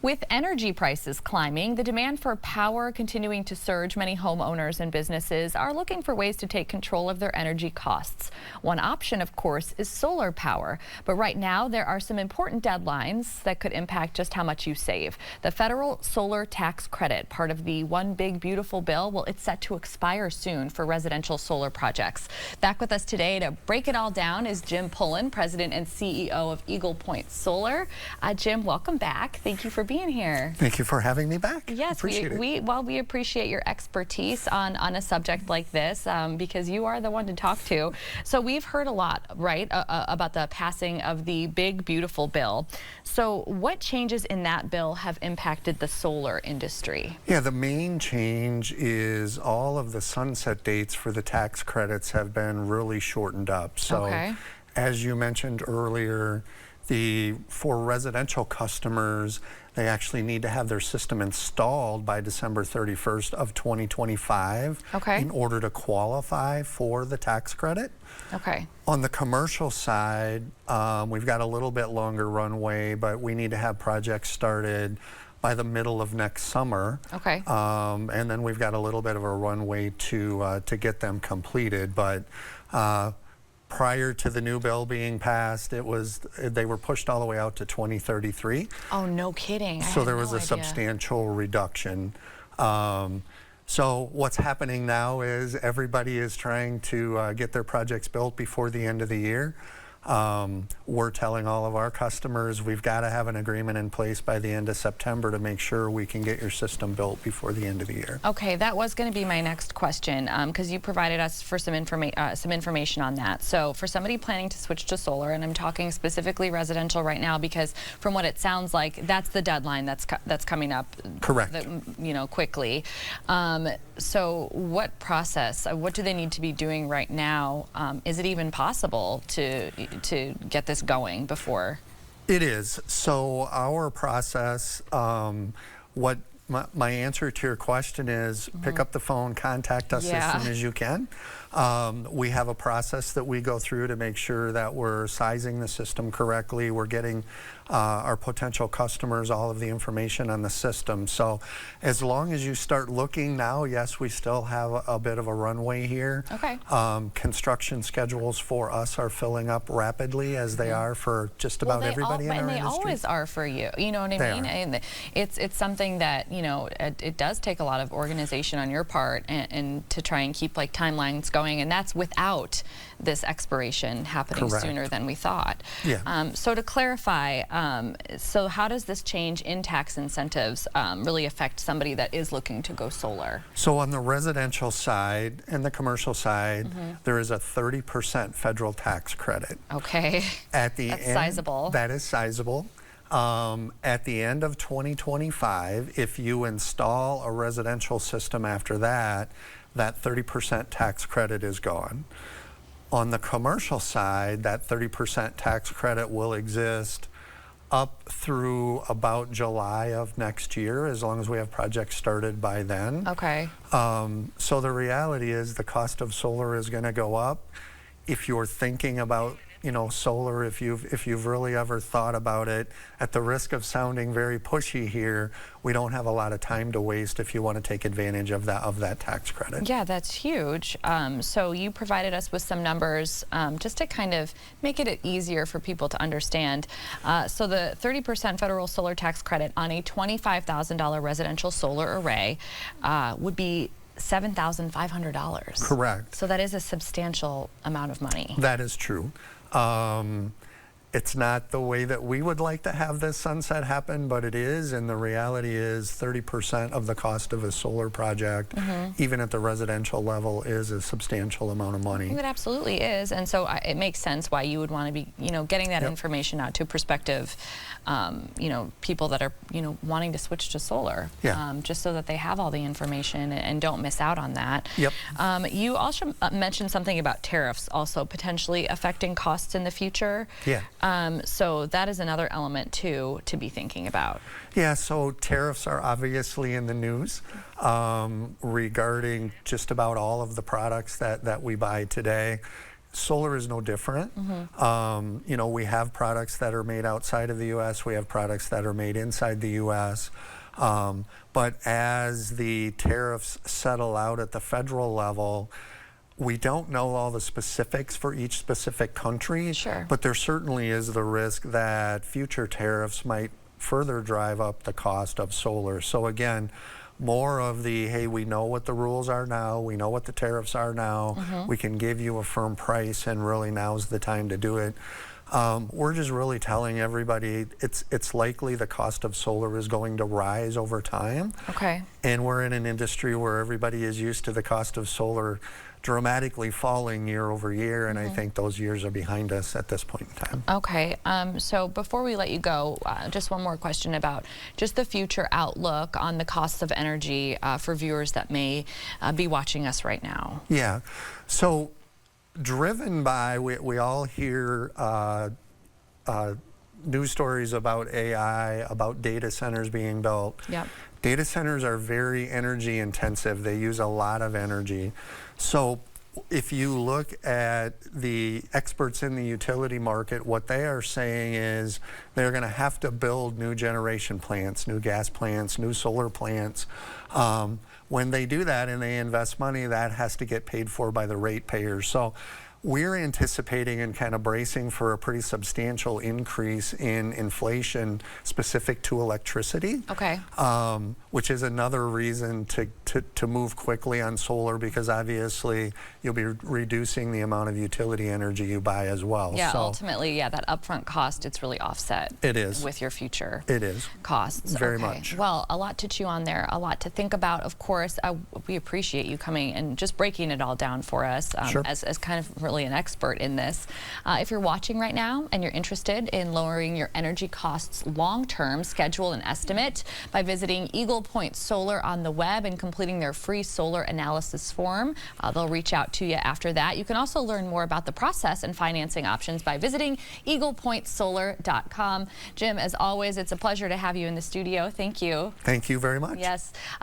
With energy prices climbing, the demand for power continuing to surge, many homeowners and businesses are looking for ways to take control of their energy costs. One option, of course, is solar power. But right now, there are some important deadlines that could impact just how much you save. The federal solar tax credit, part of the One Big Beautiful bill, well, it's set to expire soon for residential solar projects. Back with us today to break it all down is Jim Pullen, President and CEO of Eagle Point Solar. Jim, welcome back. Thank you for being here. Thank you for having me back. Yes, appreciate it. We appreciate your expertise on a subject like this because you are the one to talk to. So we've heard a lot, right, about the passing of the Big Beautiful bill. So what changes in that bill have impacted the solar industry? Yeah, the main change is all of the sunset dates for the tax credits have been really shortened up. So as you mentioned earlier, for residential customers, they actually need to have their system installed by December 31st of 2025 in order to qualify for the tax credit. On the commercial side, we've got a little bit longer runway, but we need to have projects started by the middle of next summer. And then we've got a little bit of a runway to get them completed. But prior to the new bill being passed, they were pushed all the way out to 2033. Oh, no kidding. So there was a substantial reduction. So what's happening now is everybody is trying to get their projects built before the end of the year. We're telling all of our customers we've got to have an agreement in place by the end of September to make sure we can get your system built before the end of the year. Okay, that was going to be my next question because you provided us for some information on that. So for somebody planning to switch to solar, and I'm talking specifically residential right now because from what it sounds like, that's the deadline that's coming up. Correct. Quickly. So what process, what do they need to be doing right now? Is it even possible to get this going before? It is. So our process, what my answer to your question is pick up the phone, contact us as soon as you can. We have a process that we go through to make sure that we're sizing the system correctly. We're getting our potential customers all of the information on the system. So as long as you start looking now, yes, we still have a bit of a runway here. Construction schedules for us are filling up rapidly as they are for just about everybody in our industry. And they always are for you. You know what I mean? And it's something that, it does take a lot of organization on your part and to try and keep like timelines going, and that's without this expiration happening sooner than we thought. So to clarify, so how does this change in tax incentives really affect somebody that is looking to go solar? So on the residential side and the commercial side, there is a 30% federal tax credit. At the end, sizable. That is sizable. At the end of 2025, if you install a residential system after that, that 30% tax credit is gone. On the commercial side, that 30% tax credit will exist up through about July of next year, as long as we have projects started by then. So the reality is the cost of solar is going to go up. If you're thinking about solar, if you've really ever thought about it, at the risk of sounding very pushy here, we don't have a lot of time to waste if you want to take advantage of that tax credit. Yeah, that's huge. So you provided us with some numbers just to kind of make it easier for people to understand. So the 30% federal solar tax credit on a $25,000 residential solar array would be $7,500. Correct. So that is a substantial amount of money. That is true. It's not the way that we would like to have this sunset happen, but it is, and the reality is 30% of the cost of a solar project, even at the residential level, is a substantial amount of money. It absolutely is, and so it makes sense why you would want to be, getting that information out to prospective, people that are, wanting to switch to solar, just so that they have all the information and don't miss out on that. You also mentioned something about tariffs also potentially affecting costs in the future. So that is another element too to be thinking about. Yeah, so tariffs are obviously in the news regarding just about all of the products that we buy today. solar is no different. You know, we have products that are made outside of the U.S. We have products that are made inside the U.S. But as the tariffs settle out at the federal level, we don't know all the specifics for each specific country, but there certainly is the risk that future tariffs might further drive up the cost of solar. So again, more of the, hey, we know what the rules are now, we know what the tariffs are now, we can give you a firm price, and really now's the time to do it. We're just really telling everybody it's likely the cost of solar is going to rise over time. And we're in an industry where everybody is used to the cost of solar dramatically falling year over year, and I think those years are behind us at this point in time. So before we let you go, just one more question about just the future outlook on the costs of energy for viewers that may be watching us right now. Yeah, so driven by, we all hear news stories about AI, about data centers being built. Data centers are very energy intensive. They use a lot of energy. So if you look at the experts in the utility market, what they are saying is they're going to have to build new generation plants, new gas plants, new solar plants. When they do that and they invest money, that has to get paid for by the ratepayers. So we're anticipating and kind of bracing for a pretty substantial increase in inflation specific to electricity, which is another reason to move quickly on solar, because obviously you'll be reducing the amount of utility energy you buy as well. So ultimately, that upfront cost, it's really offset. It is. With your future costs. Very much. Well, a lot to chew on there, a lot to think about. Of course, we appreciate you coming and just breaking it all down for us as kind of really an expert in this. If you're watching right now and you're interested in lowering your energy costs long-term, schedule an estimate by visiting Eagle Point Solar on the web and completing their free solar analysis form. They'll reach out to you after that. You can also learn more about the process and financing options by visiting eaglepointsolar.com. Jim, as always, it's a pleasure to have you in the studio. Thank you. Thank you very much. Yes.